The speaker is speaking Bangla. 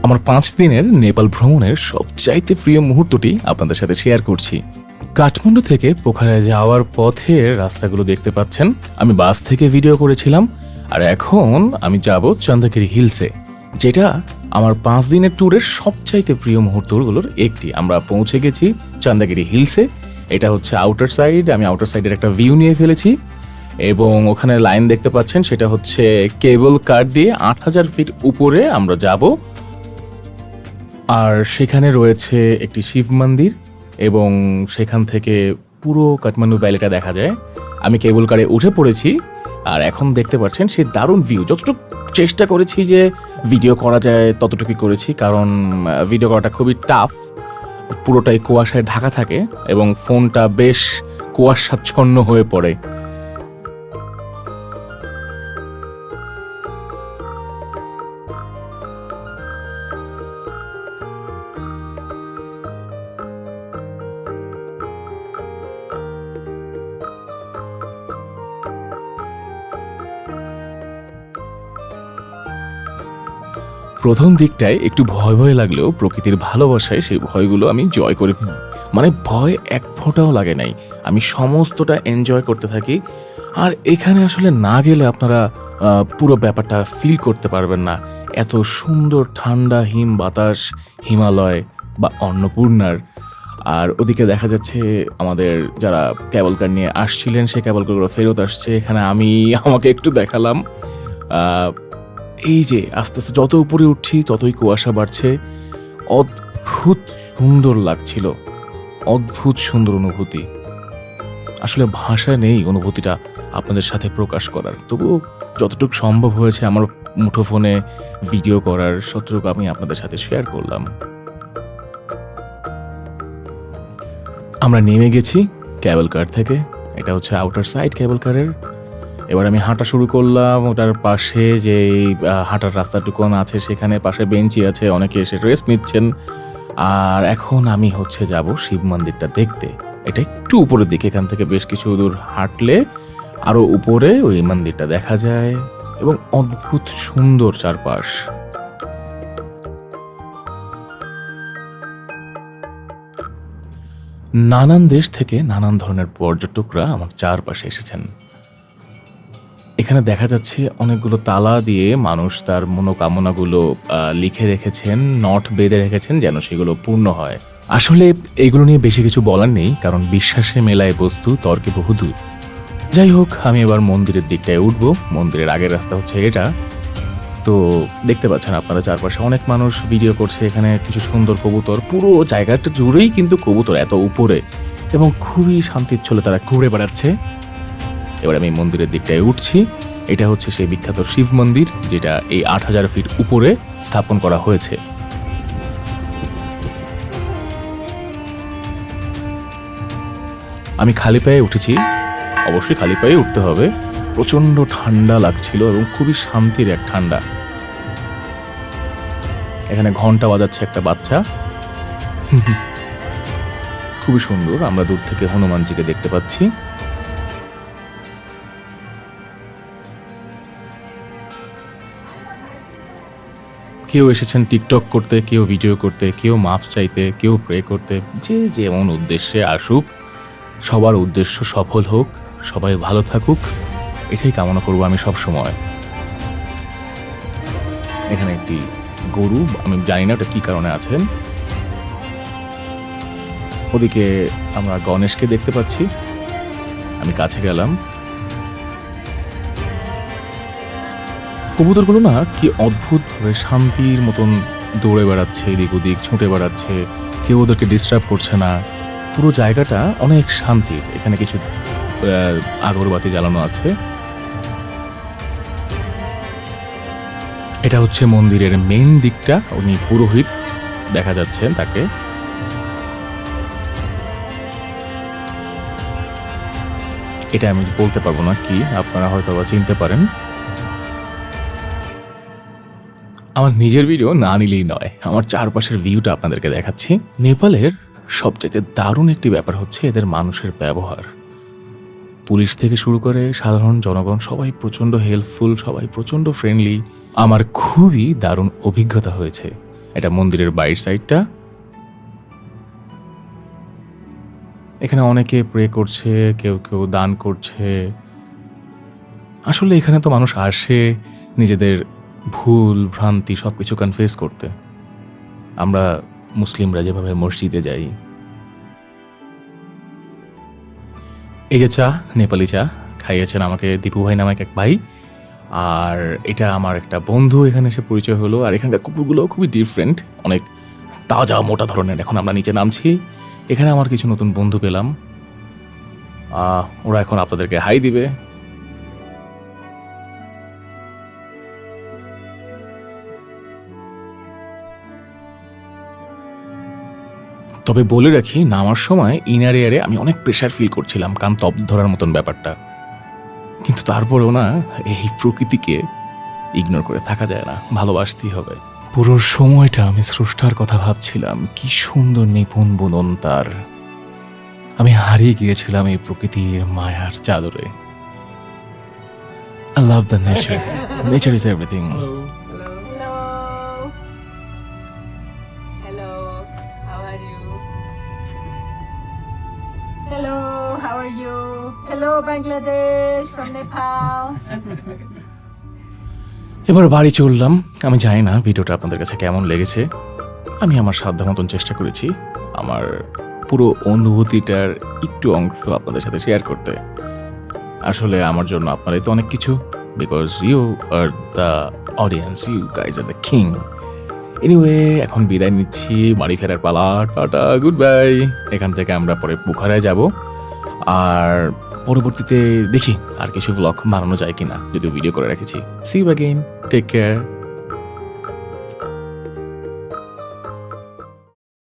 আমার 5 দিনের নেপাল ভ্রমণের সবচাইতে প্রিয় মুহূর্তটি আপনাদের সাথে শেয়ার করছি। কাঠমান্ডু থেকে পোখারায় যাওয়ার পথের রাস্তাগুলো দেখতে পাচ্ছেন। আমি বাস থেকে ভিডিও করেছিলাম, আর এখন আমি যাব চান্দাগিরি হিলসে, যেটা আমার 5 দিনের ট্যুরের সবচাইতে প্রিয় মুহূর্তগুলোর একটি। আমরা পৌঁছে গেছি চান্দাগিরি হিলসে। এটা হচ্ছে আউটার সাইড। আমি আউটার সাইডের একটা ভিউ নিয়ে ফেলেছি এবং ওখানে লাইন দেখতে পাচ্ছেন, সেটা হচ্ছে কেবল কার দিয়ে 8000 ফিট উপরে আমরা যাব। আর সেখানে রয়েছে একটি শিব মন্দির এবং সেখান থেকে পুরো কাঠমান্ডু ভ্যালিটা দেখা যায়। আমি কেবল কারে উঠে পড়েছি আর এখন দেখতে পাচ্ছেন সেই দারুণ ভিউ। যতটুকু চেষ্টা করেছি যে ভিডিও করা যায় ততটুকুই করেছি, কারণ ভিডিও করাটা খুবই টাফ। পুরোটাই কুয়াশায় ঢাকা থাকে এবং ফোনটা বেশ কুয়াশাচ্ছন্ন হয়ে পড়ে। প্রথম দিকটায় একটু ভয় ভয় লাগলেও প্রকৃতির ভালোবাসায় সেই ভয়গুলো আমি জয় করে ফেলি। মানে ভয় এক ফোঁটাও লাগে নাই, আমি সমস্তটা এনজয় করতে থাকি। আর এখানে আসলে না গেলে আপনারা পুরো ব্যাপারটা ফিল করতে পারবেন না। এত সুন্দর ঠান্ডা হিম বাতাস, হিমালয় বা অন্নপূর্ণার। আর ওদিকে দেখা যাচ্ছে আমাদের যারা ক্যাবল কার নিয়ে আসছিলেন সেই ক্যাবল কারগুলো ফেরত আসছে। এখানে আমাকে একটু দেখালাম। এই যে আস্তে আস্তে যত উপরে উঠছি ততই কুয়াশা বাড়ছে। অদ্ভুত সুন্দর লাগছিল, অদ্ভুত সুন্দর অনুভূতি। আসলে ভাষা নেই অনুভূতিটা আপনাদের সাথে প্রকাশ করার, তবুও যতটুকু সম্ভব হয়েছে আমার মুঠোফোনে ভিডিও করার ততটুকু আমি আপনাদের সাথে শেয়ার করলাম। আমরা নেমে গেছি ক্যাবল কার থেকে। এটা হচ্ছে আউটার সাইড ক্যাবল কারের। এবার আমি হাঁটা শুরু করলাম। ওটার পাশে যে হাঁটার রাস্তাটুকু আছে সেখানে পাশে বেঞ্চি আছে, অনেকে এসে রেস্ট নিচ্ছেন। আর এখন আমি যাব শিব মন্দিরটা দেখতে। এটা একটু উপরের দিকে, এখান থেকে বেশ কিছু দূর হাঁটলে আরো উপরে ওই মন্দিরটা দেখা যায় এবং অদ্ভুত সুন্দর চারপাশ। নানান দেশ থেকে নানান ধরনের পর্যটকরা আমার চারপাশে এসেছেন। এখানে দেখা যাচ্ছে অনেকগুলো তালা দিয়ে মানুষ তার মনোকামনাগুলো লিখে রেখেছেন, নট বেঁধে রেখেছেন যেন সেগুলো পূর্ণ হয়। আসলে এগুলো নিয়ে বেশি কিছু বলার নেই, কারণ বিশ্বাসে মেলায় বস্তু, তর্কে বহুদূর। যাই হোক, আমি এবার মন্দিরের দিকটায় উঠবো। মন্দিরের আগের রাস্তা হচ্ছে এটা। তো দেখতে পাচ্ছেন আপনারা চারপাশে অনেক মানুষ ভিডিও করছে। এখানে কিছু সুন্দর কবুতর, পুরো জায়গাটা জুড়েই কিন্তু কবুতর এত উপরে, এবং খুবই শান্তির ছলে তারা ঘুরে বেড়াচ্ছে। এবার আমি মন্দিরের দিকটায় উঠছি। এটা হচ্ছে সেই বিখ্যাত শিব মন্দির, যেটা এই 8000 ফিট উপরে স্থাপন করা হয়েছে। আমি খালি পায়ে উঠেছি, অবশ্যই খালি পায়ে উঠতে হবে। প্রচন্ড ঠান্ডা লাগছিল এবং খুবই শান্তির এক ঠান্ডা। এখানে ঘন্টা বাজাচ্ছে একটা বাচ্চা, খুবই সুন্দর। আমরা দূর থেকে হনুমানজিকে দেখতে পাচ্ছি। কেউ এসেছেন টিকটক করতে, কেউ ভিডিও করতে, কেউ মাফ চাইতে, কেউ প্রে করতে। যে যেমন উদ্দেশ্যে আসুক, সবার উদ্দেশ্য সফল হোক, সবাই ভালো থাকুক, এটাই কামনা করব আমি সব সময়। এখানে একটি গরু, আমি জানি না ওটা কি কারণে আছেন। ওদিকে আমরা গণেশকে দেখতে পাচ্ছি। আমি কাছে গেলাম। কবুতরগুলো না কি অদ্ভুতভাবে শান্তির মতন দৌড়ে বেড়াচ্ছে, এদিক ওদিক ছুটে বেড়াচ্ছে। কেউ ওদেরকে ডিস্টার্ব করছে না। পুরো জায়গাটা অনেক শান্তির। এখানে কিছু আগরবাতি জ্বালানো আছে। এটা হচ্ছে মন্দিরের মেইন দিকটা। উনি পুরোহিত দেখা যাচ্ছেন তাকে। এটা আমি বলতে পারবো না কি, আপনারা হয়তো চিনতে পারেন। আমার নিজের ভিডিও না নিলেই নয়, আমার চারপাশের ভিউটা আপনাদেরকে দেখাচ্ছি। নেপালের সবচেয়ে দারুণ একটি ব্যাপার হচ্ছে এদের মানুষের ব্যবহার। পুলিশ থেকে শুরু করে সাধারণ জনগণ সবাই প্রচণ্ড হেল্পফুল, সবাই প্রচণ্ড ফ্রেন্ডলি। আমার খুবই দারুণ অভিজ্ঞতা হয়েছে। এটা মন্দিরের বাইরের সাইডটা। এখানে অনেকে প্রে করছে, কেউ কেউ দান করছে। আসলে এখানে তো মানুষ আসে নিজেদের ভুল ভ্রান্তি সব কিছু কনফেস করতে। আমরা মুসলিমরা যেভাবে মসজিদে যাই। এই যে চা, নেপালি চা খাইয়েছেন আমাকে দীপু ভাই নামে এক ভাই। আর এটা আমার একটা বন্ধু, এখানে এসে পরিচয় হলো। আর এখানকার কুকুরগুলো খুবই ডিফারেন্ট, অনেক তাজা মোটা ধরনের। এখন আমরা নিচে নামছি, এখানে আমার কিছু নতুন বন্ধু পেলাম। ওরা এখন আপনাদেরকে হাই দিবে। তবে বলে রাখি, নামার সময় ইনার এয়ারে আমি অনেক প্রেশার ফিল করছিলাম, কান তপ ধরার মতন ব্যাপারটা। কিন্তু তারপরেও না, এই প্রকৃতিকে ইগনোর করে থাকা যায় না, ভালোবাসতেই হবে। পুরো সময়টা আমি স্রষ্টার কথা ভাবছিলাম, কি সুন্দর নিপুণ বুনন তার। আমি হারিয়ে গিয়েছিলাম এই প্রকৃতির মায়ার চাদরে। I love the nature. Nature is everything. Hello. Hello. How are you? Hello. How are you? Hello, Bangladesh from Nepal. এবার বাড়ি চললাম। আমি জানি না ভিডিওটা আপনাদের কাছে কেমন লেগেছে। আমি আমার সাধ্য মতন চেষ্টা করেছি আমার পুরো অনুভূতিটার একটু অংশ আপনাদের সাথে শেয়ার করতে। আসলে আমার জন্য আপনারাই তো অনেক কিছু, because you are the audience, you guys are the king. Anyway, এখন বিদায় নিচ্ছি, বাড়ি ফেরার পালা। Tata, good bye. এখান থেকে আমরা পরে বুখারায় যাব। আর পরবর্তীতে দেখি আর কিছু ব্লগ বানানো যায় কিনা, যদিও ভিডিও করে রেখেছি। See you again, take care.